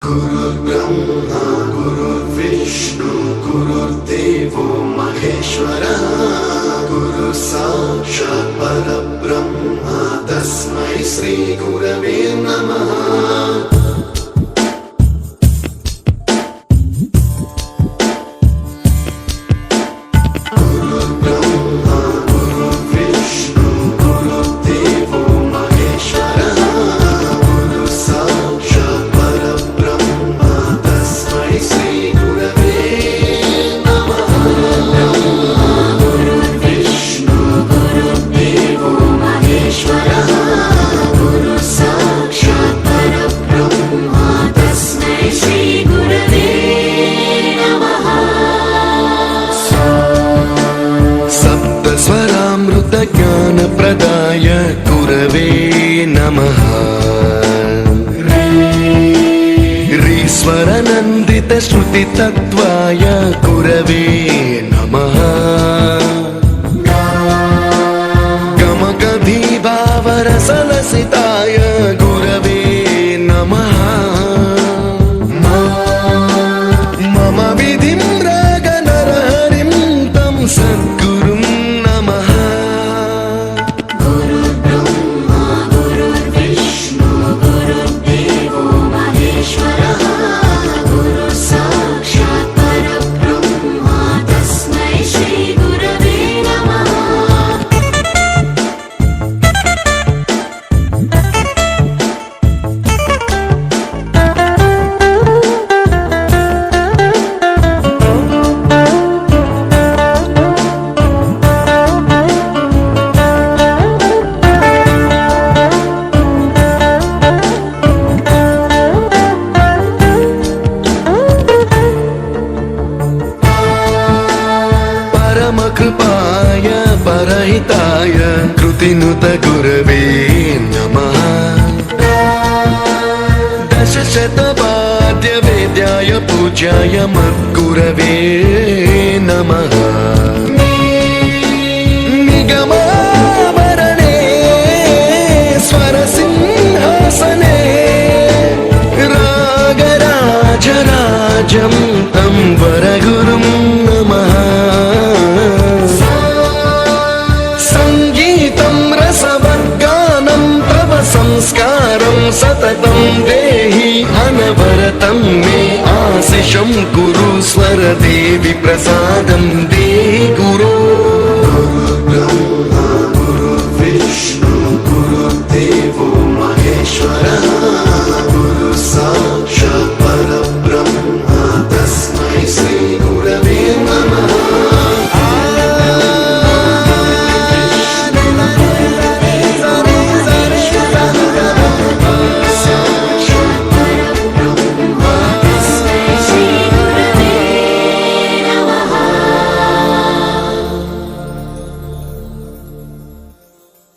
गुरुर्ब्रह्मा गुरुर्विष्णु गुरुर्देवो महेश्वरः गुरु साक्षात् परब्रह्म तस्मै श्री गुरवे नमः। ज्ञानप्रदाय गुरवे नमः। ईश्वरनन्दित श्रुतितत्त्वाय गुरवे नमः। गमगभीभावरसलसिताय गुरवे नमः। मम विधिं रागनरहरिं तं सद्गुरुं नमः। कृपाय परहिताय कृतिनुत गुरवे नमः। दशशतवाद्य वेद्याय पूज्याय मद्गुरवे नमः। निगमावरणे स्वरसिंहासने रागराजराजं तं वरगुरुं नमः। संस्कारं सततं देहि अनवरतं मे आशिषं कुरु स्वरदेवि प्रसादं देहि गुरो। गुरुर्ब्रह्मा गुरुर्विष्णु गुरुर्देवो महेश्वरः गुरु साक्षात् परब्रह्म तस्मै श्री गुरवे नमः।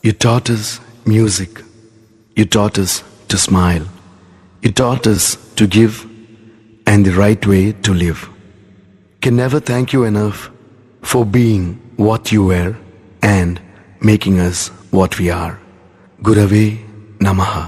You taught us music. You taught us to smile. You taught us to give and the right way to live. Can never thank you enough for being what you were and making us what we are. Gurave Namaha.